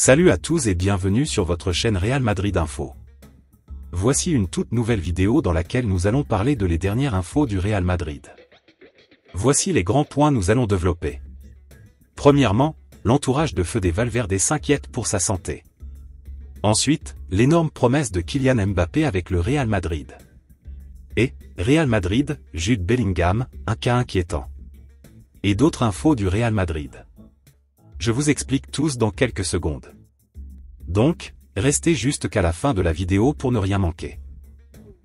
Salut à tous et bienvenue sur votre chaîne Real Madrid Info. Voici une toute nouvelle vidéo dans laquelle nous allons parler de les dernières infos du Real Madrid. Voici les grands points nous allons développer. Premièrement, l'entourage de Fede Valverde s'inquiète pour sa santé. Ensuite, l'énorme promesse de Kylian Mbappé avec le Real Madrid. Et, Real Madrid, Jude Bellingham, un cas inquiétant. Et d'autres infos du Real Madrid. Je vous explique tous dans quelques secondes. Donc, restez juste qu'à la fin de la vidéo pour ne rien manquer.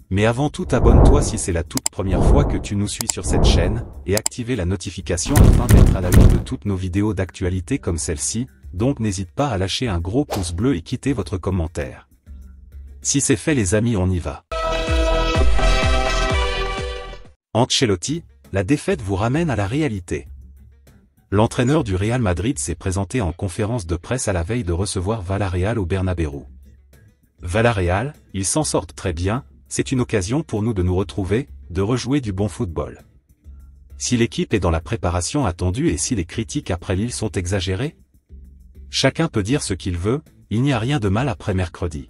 Mais avant tout, abonne-toi si c'est la toute première fois que tu nous suis sur cette chaîne, et activez la notification afin d'être à la une de toutes nos vidéos d'actualité comme celle-ci, donc n'hésite pas à lâcher un gros pouce bleu et quitter votre commentaire. Si c'est fait les amis, on y va. Ancelotti, la défaite vous ramène à la réalité. L'entraîneur du Real Madrid s'est présenté en conférence de presse à la veille de recevoir Villarreal au Bernabéu. Villarreal, ils s'en sortent très bien, c'est une occasion pour nous de nous retrouver, de rejouer du bon football. Si l'équipe est dans la préparation attendue et si les critiques après Lille sont exagérées, chacun peut dire ce qu'il veut, il n'y a rien de mal après mercredi.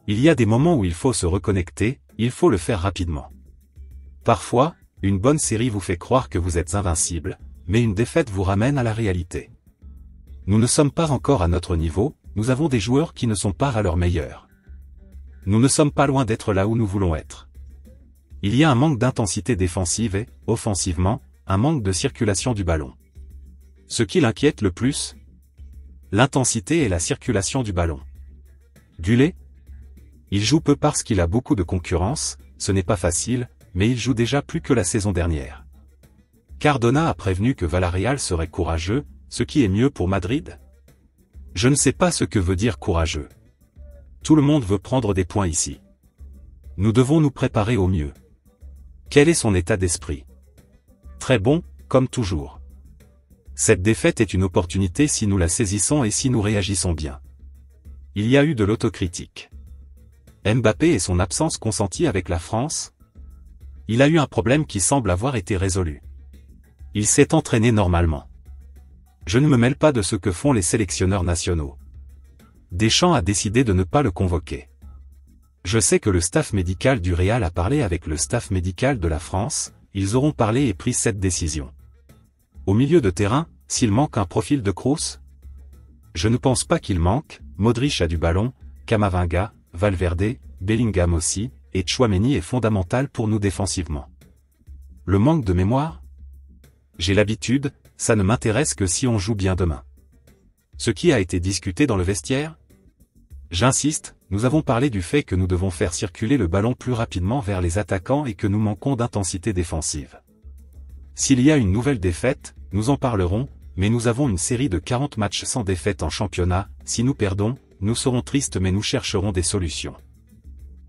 Il y a des moments où il faut se reconnecter, il faut le faire rapidement. Parfois, une bonne série vous fait croire que vous êtes invincible, mais une défaite vous ramène à la réalité. Nous ne sommes pas encore à notre niveau, nous avons des joueurs qui ne sont pas à leur meilleur. Nous ne sommes pas loin d'être là où nous voulons être. Il y a un manque d'intensité défensive et, offensivement, un manque de circulation du ballon. Ce qui l'inquiète le plus, l'intensité et la circulation du ballon. Gullet, il joue peu parce qu'il a beaucoup de concurrence, ce n'est pas facile, mais il joue déjà plus que la saison dernière. Cardona a prévenu que Villarreal serait courageux, ce qui est mieux pour Madrid. Je ne sais pas ce que veut dire courageux. Tout le monde veut prendre des points ici. Nous devons nous préparer au mieux. Quel est son état d'esprit? Très bon, comme toujours. Cette défaite est une opportunité si nous la saisissons et si nous réagissons bien. Il y a eu de l'autocritique. Mbappé et son absence consentie avec la France? Il a eu un problème qui semble avoir été résolu. Il s'est entraîné normalement. Je ne me mêle pas de ce que font les sélectionneurs nationaux. Deschamps a décidé de ne pas le convoquer. Je sais que le staff médical du Real a parlé avec le staff médical de la France, ils auront parlé et pris cette décision. Au milieu de terrain, s'il manque un profil de Kroos? Je ne pense pas qu'il manque, Modric a du ballon, Camavinga, Valverde, Bellingham aussi, et Tchouaméni est fondamental pour nous défensivement. Le manque de mémoire? J'ai l'habitude, ça ne m'intéresse que si on joue bien demain. Ce qui a été discuté dans le vestiaire? J'insiste, nous avons parlé du fait que nous devons faire circuler le ballon plus rapidement vers les attaquants et que nous manquons d'intensité défensive. S'il y a une nouvelle défaite, nous en parlerons, mais nous avons une série de 40 matchs sans défaite en championnat, si nous perdons, nous serons tristes mais nous chercherons des solutions.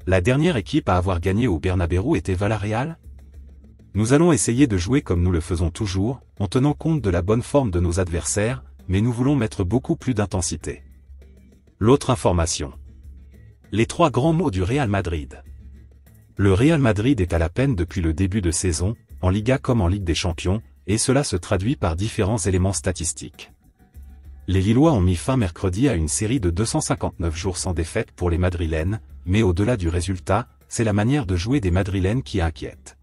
La dernière équipe à avoir gagné au Bernabéu était Villarreal? Nous allons essayer de jouer comme nous le faisons toujours, en tenant compte de la bonne forme de nos adversaires, mais nous voulons mettre beaucoup plus d'intensité. L'autre information. Les trois grands mots du Real Madrid. Le Real Madrid est à la peine depuis le début de saison, en Liga comme en Ligue des Champions, et cela se traduit par différents éléments statistiques. Les Lillois ont mis fin mercredi à une série de 259 jours sans défaite pour les Madrilènes, mais au-delà du résultat, c'est la manière de jouer des Madrilènes qui inquiète.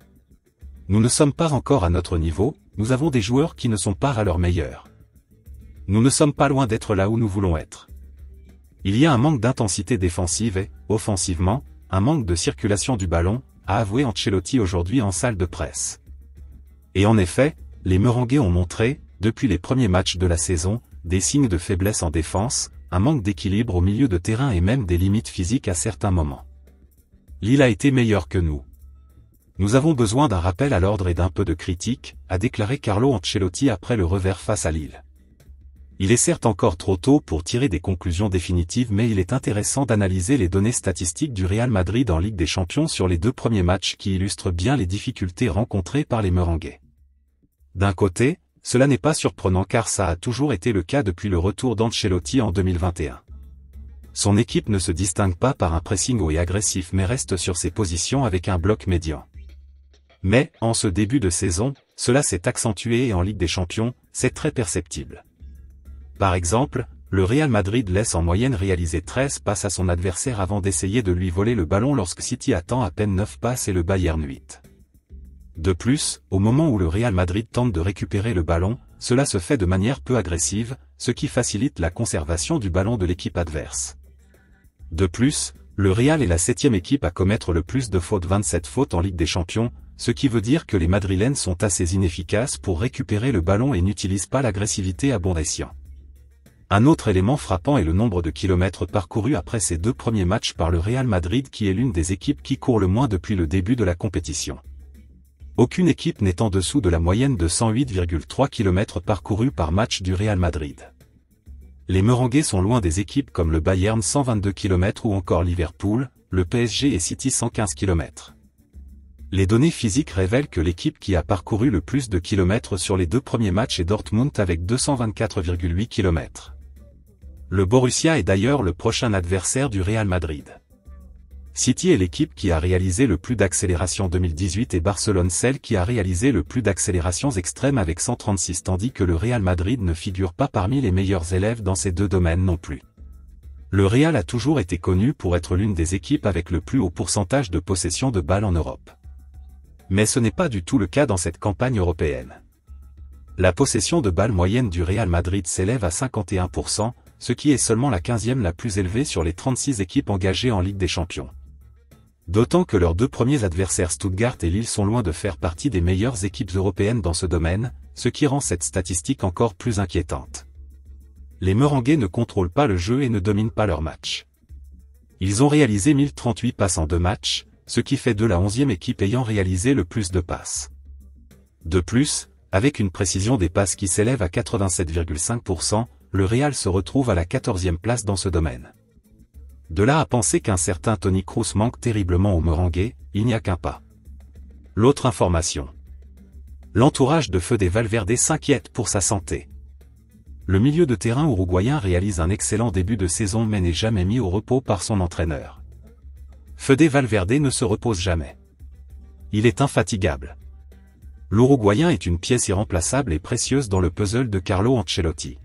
Nous ne sommes pas encore à notre niveau, nous avons des joueurs qui ne sont pas à leur meilleur. Nous ne sommes pas loin d'être là où nous voulons être. Il y a un manque d'intensité défensive et, offensivement, un manque de circulation du ballon, a avoué Ancelotti aujourd'hui en salle de presse. Et en effet, les Merengues ont montré, depuis les premiers matchs de la saison, des signes de faiblesse en défense, un manque d'équilibre au milieu de terrain et même des limites physiques à certains moments. Lille a été meilleur que nous. Nous avons besoin d'un rappel à l'ordre et d'un peu de critique, a déclaré Carlo Ancelotti après le revers face à Lille. Il est certes encore trop tôt pour tirer des conclusions définitives mais il est intéressant d'analyser les données statistiques du Real Madrid en Ligue des Champions sur les deux premiers matchs qui illustrent bien les difficultés rencontrées par les Merengues. D'un côté, cela n'est pas surprenant car ça a toujours été le cas depuis le retour d'Ancelotti en 2021. Son équipe ne se distingue pas par un pressing haut et agressif mais reste sur ses positions avec un bloc médian. Mais, en ce début de saison, cela s'est accentué et en Ligue des Champions, c'est très perceptible. Par exemple, le Real Madrid laisse en moyenne réaliser 13 passes à son adversaire avant d'essayer de lui voler le ballon lorsque City attend à peine 9 passes et le Bayern 8. De plus, au moment où le Real Madrid tente de récupérer le ballon, cela se fait de manière peu agressive, ce qui facilite la conservation du ballon de l'équipe adverse. De plus, le Real est la 7e équipe à commettre le plus de fautes, 27 fautes en Ligue des Champions, ce qui veut dire que les Madrilènes sont assez inefficaces pour récupérer le ballon et n'utilisent pas l'agressivité à bon escient. Un autre élément frappant est le nombre de kilomètres parcourus après ces 2 premiers matchs par le Real Madrid, qui est l'une des équipes qui court le moins depuis le début de la compétition. Aucune équipe n'est en dessous de la moyenne de 108,3 km parcourus par match du Real Madrid. Les Merengues sont loin des équipes comme le Bayern 122 km ou encore Liverpool, le PSG et City 115 km. Les données physiques révèlent que l'équipe qui a parcouru le plus de kilomètres sur les 2 premiers matchs est Dortmund avec 224,8 km. Le Borussia est d'ailleurs le prochain adversaire du Real Madrid. City est l'équipe qui a réalisé le plus d'accélérations 2018 et Barcelone celle qui a réalisé le plus d'accélérations extrêmes avec 136, tandis que le Real Madrid ne figure pas parmi les meilleurs élèves dans ces 2 domaines non plus. Le Real a toujours été connu pour être l'une des équipes avec le plus haut pourcentage de possession de balles en Europe. Mais ce n'est pas du tout le cas dans cette campagne européenne. La possession de balles moyenne du Real Madrid s'élève à 51%, ce qui est seulement la 15e la plus élevée sur les 36 équipes engagées en Ligue des Champions. D'autant que leurs 2 premiers adversaires Stuttgart et Lille sont loin de faire partie des meilleures équipes européennes dans ce domaine, ce qui rend cette statistique encore plus inquiétante. Les Merengues ne contrôlent pas le jeu et ne dominent pas leur match. Ils ont réalisé 1038 passes en 2 matchs, ce qui fait de la 11e équipe ayant réalisé le plus de passes. De plus, avec une précision des passes qui s'élève à 87,5%, le Real se retrouve à la 14e place dans ce domaine. De là à penser qu'un certain Toni Kroos manque terriblement aux Merengues, il n'y a qu'un pas. L'autre information. L'entourage de Fede Valverde s'inquiète pour sa santé. Le milieu de terrain uruguayen réalise un excellent début de saison mais n'est jamais mis au repos par son entraîneur. Fede Valverde ne se repose jamais. Il est infatigable. L'Uruguayen est une pièce irremplaçable et précieuse dans le puzzle de Carlo Ancelotti.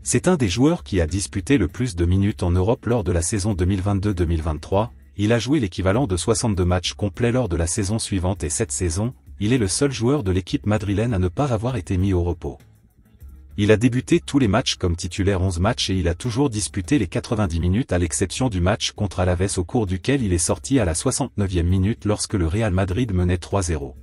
C'est un des joueurs qui a disputé le plus de minutes en Europe lors de la saison 2022-2023, il a joué l'équivalent de 62 matchs complets lors de la saison suivante et cette saison, il est le seul joueur de l'équipe madrilène à ne pas avoir été mis au repos. Il a débuté tous les matchs comme titulaire 11 matchs et il a toujours disputé les 90 minutes à l'exception du match contre Alaves au cours duquel il est sorti à la 69e minute lorsque le Real Madrid menait 3-0.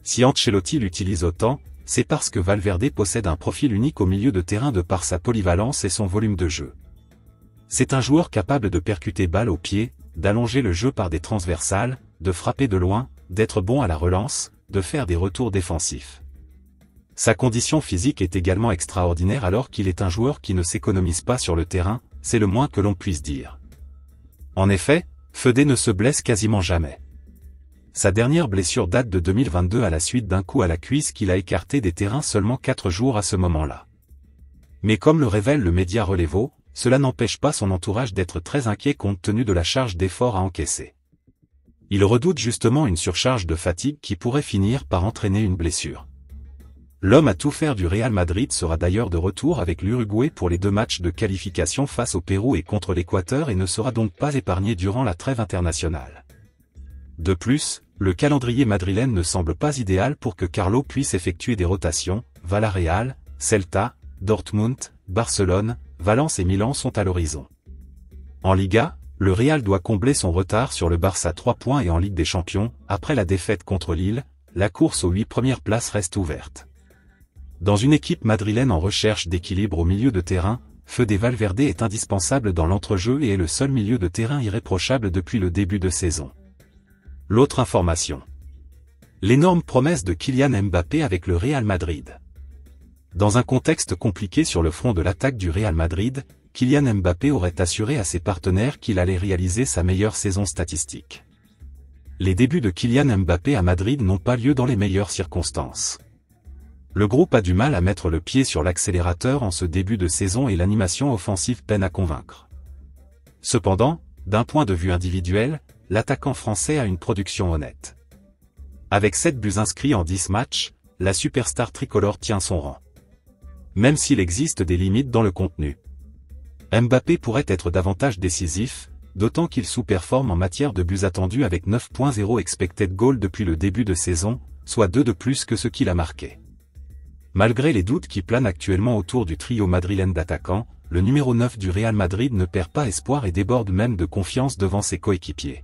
Si Ancelotti l'utilise autant, c'est parce que Valverde possède un profil unique au milieu de terrain de par sa polyvalence et son volume de jeu. C'est un joueur capable de percuter balle au pied, d'allonger le jeu par des transversales, de frapper de loin, d'être bon à la relance, de faire des retours défensifs. Sa condition physique est également extraordinaire alors qu'il est un joueur qui ne s'économise pas sur le terrain, c'est le moins que l'on puisse dire. En effet, Fede ne se blesse quasiment jamais. Sa dernière blessure date de 2022 à la suite d'un coup à la cuisse qu'il a écarté des terrains seulement 4 jours à ce moment-là. Mais comme le révèle le média Relevo, cela n'empêche pas son entourage d'être très inquiet compte tenu de la charge d'effort à encaisser. Il redoute justement une surcharge de fatigue qui pourrait finir par entraîner une blessure. L'homme à tout faire du Real Madrid sera d'ailleurs de retour avec l'Uruguay pour les 2 matchs de qualification face au Pérou et contre l'Équateur et ne sera donc pas épargné durant la trêve internationale. De plus, le calendrier madrilène ne semble pas idéal pour que Carlo puisse effectuer des rotations, Villarreal, Celta, Dortmund, Barcelone, Valence et Milan sont à l'horizon. En Liga, le Real doit combler son retard sur le Barça 3 points et en Ligue des Champions, après la défaite contre Lille, la course aux 8 premières places reste ouverte. Dans une équipe madrilène en recherche d'équilibre au milieu de terrain, Fede Valverde est indispensable dans l'entrejeu et est le seul milieu de terrain irréprochable depuis le début de saison. L'autre information. L'énorme promesse de Kylian Mbappé avec le Real Madrid. Dans un contexte compliqué sur le front de l'attaque du Real Madrid, Kylian Mbappé aurait assuré à ses partenaires qu'il allait réaliser sa meilleure saison statistique. Les débuts de Kylian Mbappé à Madrid n'ont pas lieu dans les meilleures circonstances. Le groupe a du mal à mettre le pied sur l'accélérateur en ce début de saison et l'animation offensive peine à convaincre. Cependant, d'un point de vue individuel, l'attaquant français a une production honnête. Avec 7 buts inscrits en 10 matchs, la superstar tricolore tient son rang. même s'il existe des limites dans le contenu. Mbappé pourrait être davantage décisif, d'autant qu'il sous-performe en matière de buts attendus avec 9.0 expected goal depuis le début de saison, soit 2 de plus que ce qu'il a marqué. Malgré les doutes qui planent actuellement autour du trio madrilène d'attaquants, le numéro 9 du Real Madrid ne perd pas espoir et déborde même de confiance devant ses coéquipiers.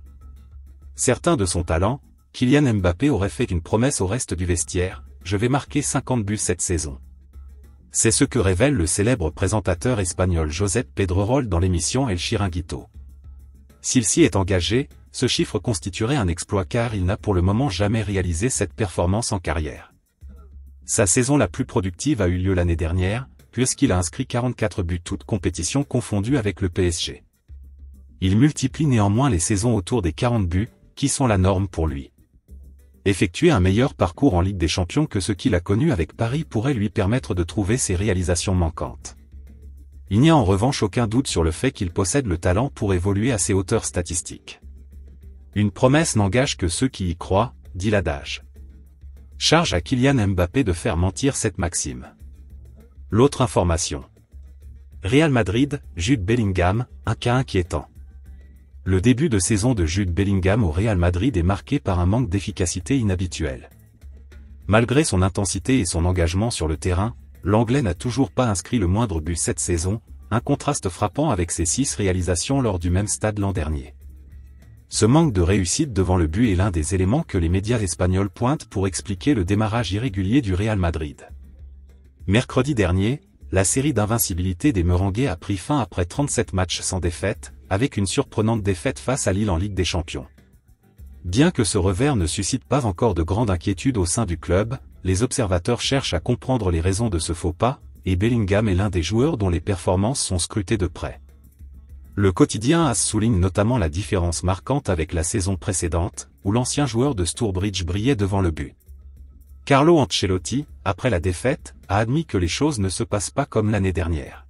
Certain de son talent, Kylian Mbappé aurait fait une promesse au reste du vestiaire, « Je vais marquer 50 buts cette saison ». C'est ce que révèle le célèbre présentateur espagnol Josep Pedrerol dans l'émission El Chiringuito. S'il s'y est engagé, ce chiffre constituerait un exploit car il n'a pour le moment jamais réalisé cette performance en carrière. Sa saison la plus productive a eu lieu l'année dernière, puisqu'il a inscrit 44 buts toutes compétitions confondues avec le PSG. Il multiplie néanmoins les saisons autour des 40 buts, qui sont la norme pour lui. Effectuer un meilleur parcours en Ligue des Champions que ce qu'il a connu avec Paris pourrait lui permettre de trouver ses réalisations manquantes. Il n'y a en revanche aucun doute sur le fait qu'il possède le talent pour évoluer à ces hauteurs statistiques. Une promesse n'engage que ceux qui y croient, dit l'adage. Charge à Kylian Mbappé de faire mentir cette maxime. L'autre information. Real Madrid, Jude Bellingham, un cas inquiétant. Le début de saison de Jude Bellingham au Real Madrid est marqué par un manque d'efficacité inhabituel. Malgré son intensité et son engagement sur le terrain, l'Anglais n'a toujours pas inscrit le moindre but cette saison, un contraste frappant avec ses 6 réalisations lors du même stade l'an dernier. Ce manque de réussite devant le but est l'un des éléments que les médias espagnols pointent pour expliquer le démarrage irrégulier du Real Madrid. Mercredi dernier, la série d'invincibilité des Merengues a pris fin après 37 matchs sans défaite, avec une surprenante défaite face à Lille en Ligue des Champions. Bien que ce revers ne suscite pas encore de grande inquiétude au sein du club, les observateurs cherchent à comprendre les raisons de ce faux pas, et Bellingham est l'un des joueurs dont les performances sont scrutées de près. Le quotidien AS souligne notamment la différence marquante avec la saison précédente, où l'ancien joueur de Stourbridge brillait devant le but. Carlo Ancelotti, après la défaite, a admis que les choses ne se passent pas comme l'année dernière.